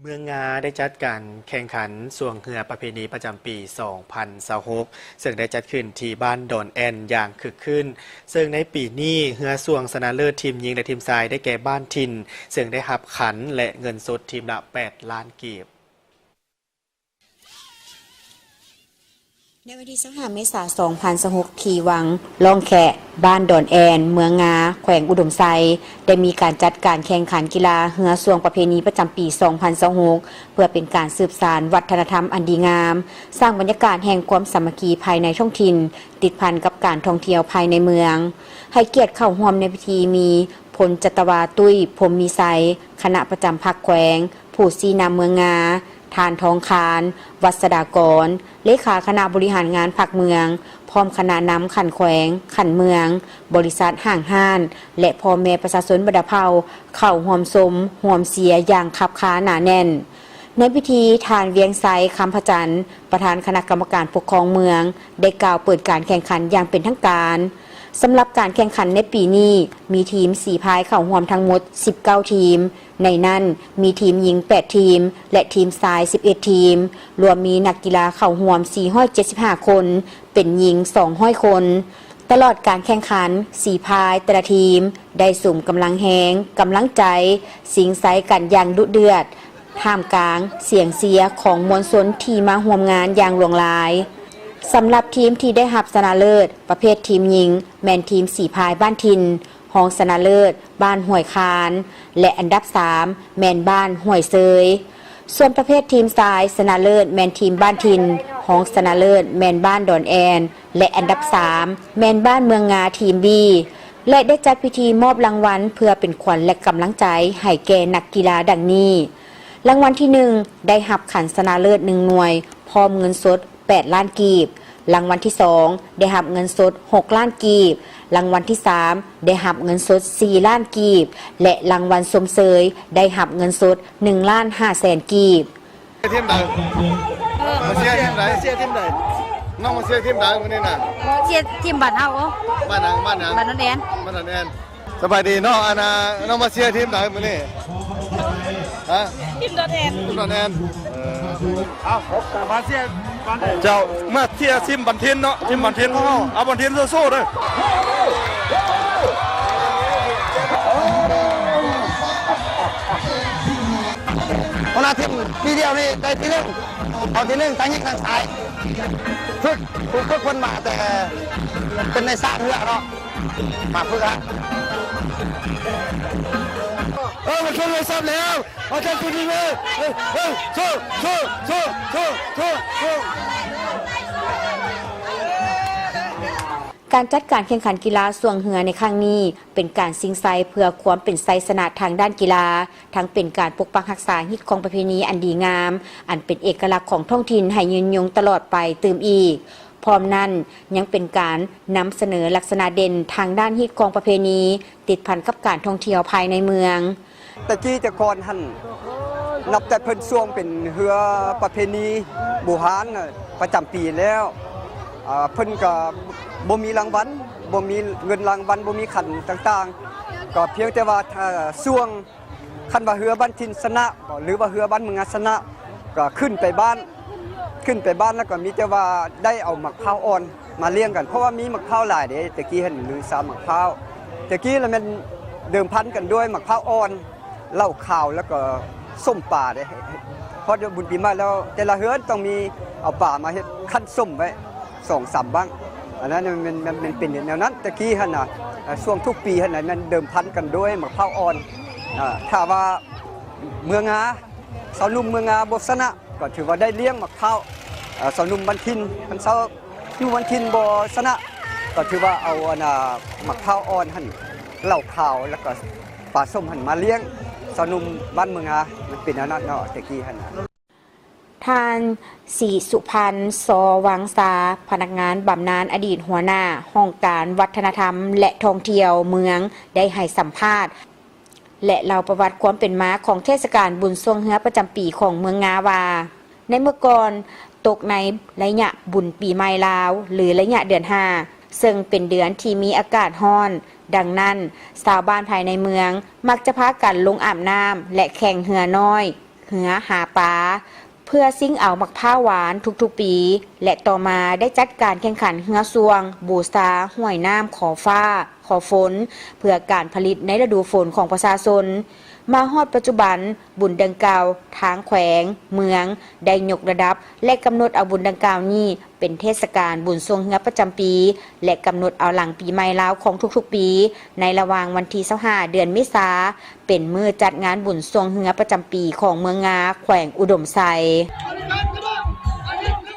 เมืองงาได้จัดการแข่งขันส่วงเหือประเพณีประจำปี 2026 ซึ่งได้จัดขึ้นที่บ้านดอนแอนอย่างคึกคืนซึ่งในปีนี้เหือส่วงชนะเลิศทีมหญิงและทีมชายได้แก่บ้านทินซึ่งได้รับขันและเงินสดทีมละ 8 ล้านกีบในวันที่25 เมษายน 2026 ที่วังล่องแขะบ้านดอนแอนเมืองงาแขวงอุดมไซได้มีการจัดการแข่งขันกีฬาเหือส่วงประเพณีประจำปี 2026 เพื่อเป็นการสืบสานวัฒนธรรมอันดีงามสร้างบรรยากาศแห่งความสามัคคีภายในท้องถิ่นติดพันกับการท่องเที่ยวภายในเมืองให้เกียรติเข้าร่วมในพิธีมีพลจัตวาตุ้ยพรหมมีไซคณะประจำภาคแขวงผู้ซีนามเมืองงาทานทองคารวัสดากรเลขาคณะบริหารงานภาคเมืองพร้อมคณะนำขันแขวงขันเมืองบริษัทห้างห้านและพ่อแม่ประชาชนบรรดาเผ่าเข้าห่วมสมห่วมเสียอย่างคับค้าหนาแน่นในพิธีทานเวียงไซคำพระจันทร์ประธานคณะกรรมการปกครองเมืองได้กล่าวเปิดการแข่งขันอย่างเป็นทางการสำหรับการแข่งขันในปีนี้มีทีม4พายเข้าร่วมทั้งหมด19ทีมในนั้นมีทีมหญิง8ทีมและทีมชาย11ทีมรวมมีนักกีฬาเข้าร่วม475คนเป็นหญิง200คนตลอดการแข่งขัน4พายแต่ละทีมได้สุ่มกำลังแหงกำลังใจสิงไซกันอย่างดุเดือดท่ามกลางเสียงเชียร์ของมวลชนที่มาร่วมงานอย่างหลวงหลายสำหรับทีมที่ได้รับชนะเลิศประเภททีมหญิงแมนทีม4พายบ้านทินรองชนะเลิศบ้านห้วยคานและอันดับ3แมนบ้านห้วยเซยส่วนประเภททีมชายชนะเลิศแมนทีมบ้านทินรองชนะเลิศแมนบ้านดอนแอนและอันดับ3แมนบ้านเมืองงาทีมบีและได้จัดพิธีมอบรางวัลเพื่อเป็นขวัญและกำลังใจให้แก่นักกีฬาดังนี้รางวัลที่1ได้รับขันชนะเลิศ1หน่วยพร้อมเงินสด8 ล้านกีบรางวัลที่2ได้รับเงินสด6 ล้านกีบรางวัลที่3ได้รับเงินสด4 ล้านกีบและรางวัลสมเสยได้รับเงินสด1 ล้าน5 แสนกีบทีมใดมาเชียร์ทีมใดน้องมาเชียร์ทีมใดวันนี้น่ะเชียร์ทีมบ้านเฮาบ้านนอนแอนบ้านนอนแอนสบายดีน้องอาณาน้องมาเชียร์ทีมใดวันนี้ฮะทีมนอนแอนเอามาเชียร์เจ้ามาเชียร์ทีมบันทินเนาะทีมบันทินของเราเอาบันทินสู้ๆเลยคนละทีมปีเดียวนี่ได้ที่1เอาที่1ตั้งยิงทางซ้ายฝึกคนมาแต่เป็นในสร้างเรือเนาะมาฝึกฮะมันชนเลยซ้ำแล้วเอาใจจริงเลยสู้การจัดการแข่งขันกีฬาส่วงเหือในครั้งนี้เป็นการซิงไซเพื่อความเป็นไซสนะทางด้านกีฬาทั้งเป็นการปกปักรักษาฮิตของประเพณีอันดีงามอันเป็นเอกลักษณ์ของท้องถิ่นให้ยืนยงตลอดไปตื่มอีกพร้อมนั้นยังเป็นการนำเสนอลักษณะเด่นทางด้านฮิตของประเพณีติดพันกับการท่องเที่ยวภายในเมืองตะกี้แต่ก่อนหันนับแต่เพิ่นช่วงเป็นเรือประเพณีโบราณประจำปีแล้วเพิ่นก็บ่มีรางวัลบ่มีเงินรางวัลบ่มีขันต่างๆก็เพียงแต่ว่าถ้าช่วงคันว่าเรือบ้านทินชนะหรือว่าเรือบ้านเมืองชนะก็ขึ้นไปบ้านแล้วก็มีแต่ว่าได้เอามะพร้าวอ่อนมาเลี้ยงกันเพราะว่ามีมะพร้าวหลายเด้ตะกี้เห็นหรือ3มะพร้าวตะกี้แล้วมันเดิมพันกันด้วยมะพร้าวอ่อนเหล้าขาวแล้วก็ส้มป่าเด้พอบุญปีใหม่แล้วแต่ละเฮือนต้องมีเอาป่ามาเฮ็ดคั่นส้มไว้2-3บ้างอันนั้นมันเป็นแนวนั้นตะกี้หั่นน่ะช่วงทุกปีหั่นน่ะมันเดิมพันกันด้วยมะพร้าวอ่อนถ้าว่าเมืองงาสาวนุ่มเมืองงาบ่ชนะก็ถือว่าได้เลี้ยงมะพร้าวสาวนุ่มบันทินมันสาวนุ่มบันทินบ่ชนะก็ถือว่าเอามะพร้าวอ่อนหั่นเหล้าขาวแล้วก็ปลาส้มหั่นมาเลี้ยงสาวนุ่มบ้านเมืองงามันเป็นอันนั้นเนาะตะกี้หั่นท่านศรีสุพรรณ สวังษาพนักงานบำนาญอดีตหัวหน้าห้องการวัฒนธรรมและท่องเที่ยวเมืองได้ให้สัมภาษณ์และเล่าประวัติความเป็นมาของเทศกาลบุญส่วงเหือประจำปีของเมืองงาวาในเมื่อก่อนตกในระยะบุญปีใหม่ลาวหรือระยะเดือน5ซึ่งเป็นเดือนที่มีอากาศร้อนดังนั้นชาวบ้านภายในเมืองมักจะพากันลงอาบน้ำและแข่งเหือน้อย เหือหาปลาเพื่อซิ่งเอามักผ้าหวานทุกๆปี และต่อมาได้จัดการแข่งขันเหือซวง บูซาห้วยน้ำขอฟ้า ขอฝน เพื่อการผลิตในฤดูฝนของประชาชนมาฮอดปัจจุบันบุญดังกล่าวทางแขวง เมืองได้ยกระดับ และกำหนดเอาบุญดังกล่าวนี้เป็นเทศกาลบุญทรงเหือประจำปี และกำหนดเอาหลังปีใหม่ลาวของทุกๆปี ในระหว่างวันที่25เดือนเมษาเป็นมื้อจัดงานบุญทรงเหือประจำปีของเมืองงาแขวงอุดมไซ